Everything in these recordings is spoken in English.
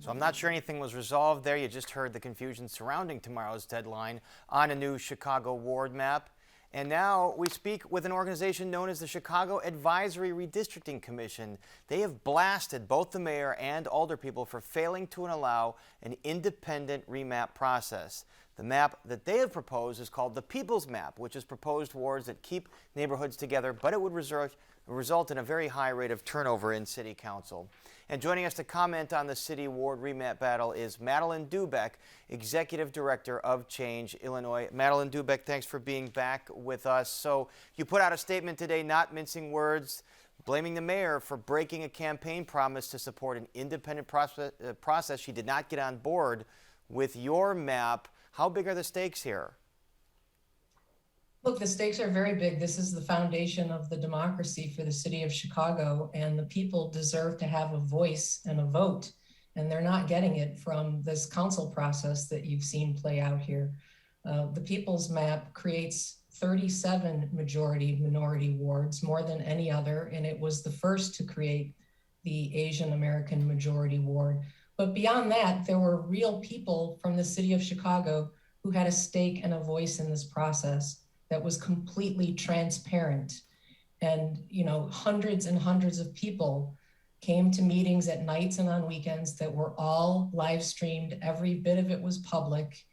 So I'm not sure anything was resolved there. You just heard the confusion surrounding tomorrow's deadline on a new Chicago ward map. And now we speak with an organization known as the Chicago Advisory Redistricting Commission. They have blasted both the mayor and alderpeople for failing to allow an independent remap process. The map that they have proposed is called the People's Map, which is proposed wards that keep neighborhoods together, but it would result in a very high rate of turnover in City Council. And joining us to comment on the City Ward remap battle is MADELEINE DOUBEK, Executive Director of Change Illinois. MADELEINE DOUBEK, thanks for being back with us. So you put out a statement today, not mincing words, blaming the mayor for breaking a campaign promise to support an independent process. She did not get on board with your map. How big are the stakes here? Look, the stakes are very big. This is the foundation of the democracy for the city of Chicago, and the people deserve to have a voice and a vote, and they're not getting it from this council process that you've seen play out here. The People's Map creates 37 majority-minority wards, more than any other, and it was the first to create the Asian American majority ward. But beyond that, there were real people from the city of Chicago who had a stake and a voice in this process that was completely transparent. And, you know, hundreds and hundreds of people came to meetings at nights and on weekends that were all live streamed. Every bit of it was public,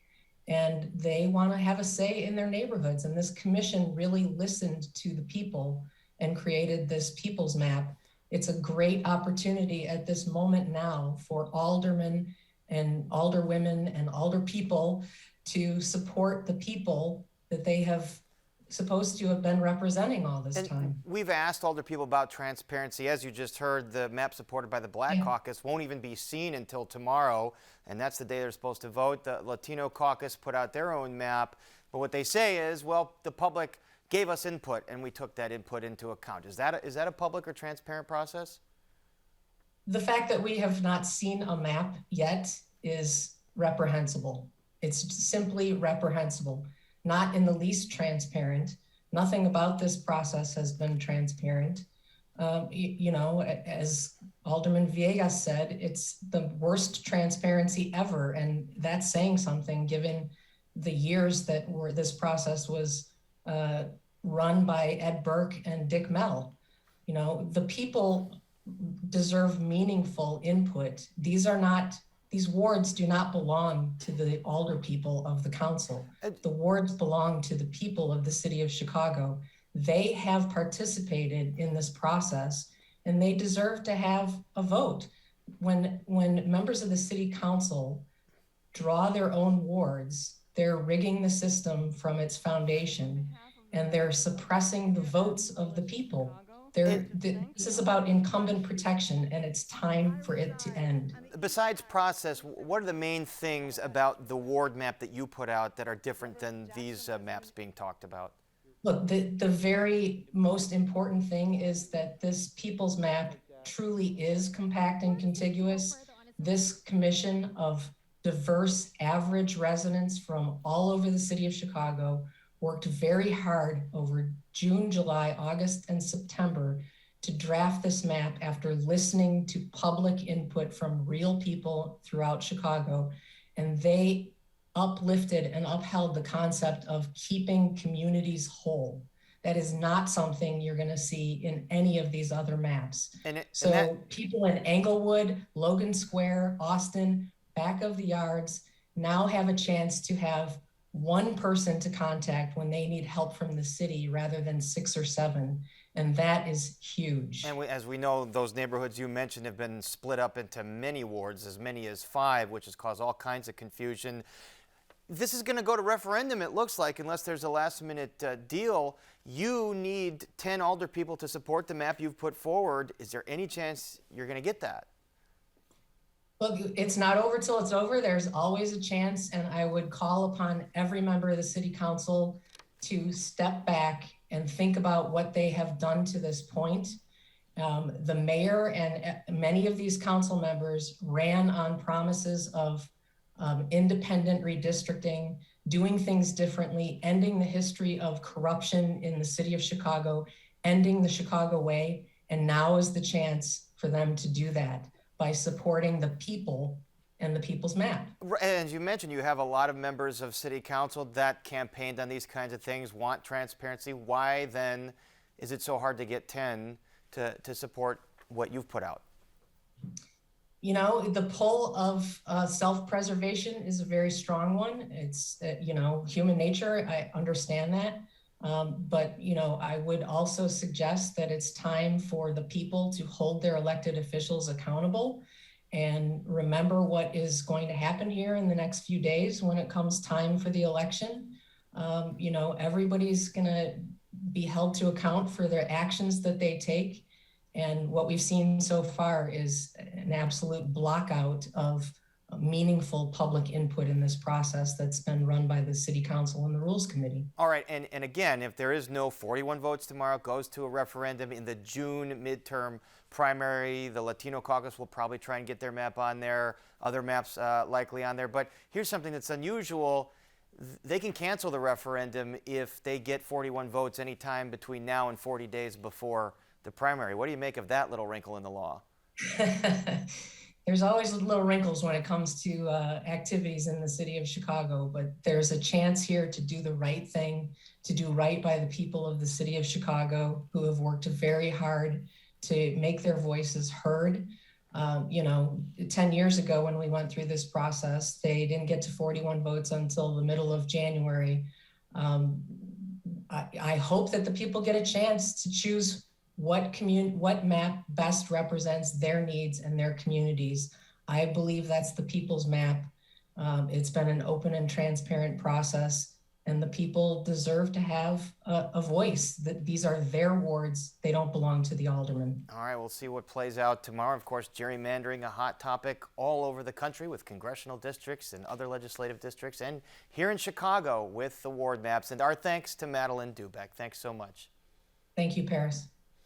and they want to have a say in their neighborhoods. And this commission really listened to the people and created this People's Map. It's a great opportunity at this moment now for aldermen and alderwomen and alderpeople to support the people that they have supposed to have been representing all this time. We've asked alderpeople about transparency. As you just heard, the map supported by the Black Caucus won't even be seen until tomorrow, and that's the day they're supposed to vote. The Latino Caucus put out their own map, but what they say is, well, the public gave us input, and we took that input into account. Is that a public or transparent process? The fact that we have not seen a map yet is reprehensible. It's simply reprehensible. Not in the least transparent. Nothing about this process has been transparent. You know, as Alderman Villegas said, it's the worst transparency ever, and that's saying something given the years that this process was run by Ed Burke and Dick Mell. You know, the people deserve meaningful input. These wards do not belong to the alderpeople of the council. The wards belong to the people of the city of Chicago. They have participated in this process, and they deserve to have a vote. When members of the city council draw their own wards, they're rigging the system from its foundation, and they're suppressing the votes of the people. This is about incumbent protection, and it's time for it to end. Besides process, what are the main things about the ward map that you put out that are different than these maps being talked about? Look, the very most important thing is that this People's Map truly is compact and contiguous. This commission of diverse average residents from all over the city of Chicago worked very hard over June, July, August, and September to draft this map after listening to public input from real people throughout Chicago. And they uplifted and upheld the concept of keeping communities whole. That is not something you're going to see in any of these other maps. People in Englewood, Logan Square, Austin, back of the yards now have a chance to have one person to contact when they need help from the city rather than 6 or 7. And that is huge. And as we know, those neighborhoods you mentioned have been split up into many wards, as many as 5, which has caused all kinds of confusion. This is going to go to referendum, it looks like, unless there's a last-minute deal. You need 10 alderpeople to support the map you've put forward. Is there any chance you're going to get that? Look, it's not over till it's over. There's always a chance, and I would call upon every member of the city council to step back and think about what they have done to this point. The mayor and many of these council members ran on promises of independent redistricting, doing things differently, ending the history of corruption in the city of Chicago, ending the Chicago way, and now is the chance for them to do that by supporting the people and the people's map. As you mentioned, you have a lot of members of city council that campaigned on these kinds of things, want transparency. Why then is it so hard to get 10 to support what you've put out? You know, the pull of self-preservation is a very strong one. It's, you know, human nature. I understand that. But, you know, I would also suggest that it's time for the people to hold their elected officials accountable and remember what is going to happen here in the next few days when it comes time for the election. You know, everybody's going to be held to account for their actions that they take. And what we've seen so far is an absolute blockout of meaningful public input in this process that's been run by the City Council and the Rules Committee. All right, and again, if there is no 41 votes tomorrow, it goes to a referendum in the June midterm primary. The Latino Caucus will probably try and get their map on there, other maps likely on there. But here's something that's unusual. They can cancel the referendum if they get 41 votes anytime between now and 40 days before the primary. What do you make of that little wrinkle in the law? There's always little wrinkles when it comes to activities in the city of Chicago, but there's a chance here to do the right thing, to do right by the people of the city of Chicago who have worked very hard to make their voices heard. You know, 10 years ago when we went through this process, they didn't get to 41 votes until the middle of January. I hope that the people get a chance to choose what map best represents their needs and their communities. I believe that's the people's map. It's been an open and transparent process, and the people deserve to have a voice. That these are their wards. They don't belong to the aldermen. All right, we'll see what plays out tomorrow. Of course, gerrymandering, a hot topic all over the country with congressional districts and other legislative districts, and here in Chicago with the ward maps. And our thanks to Madeleine DOUBEK. Thanks so much. Thank you, Paris.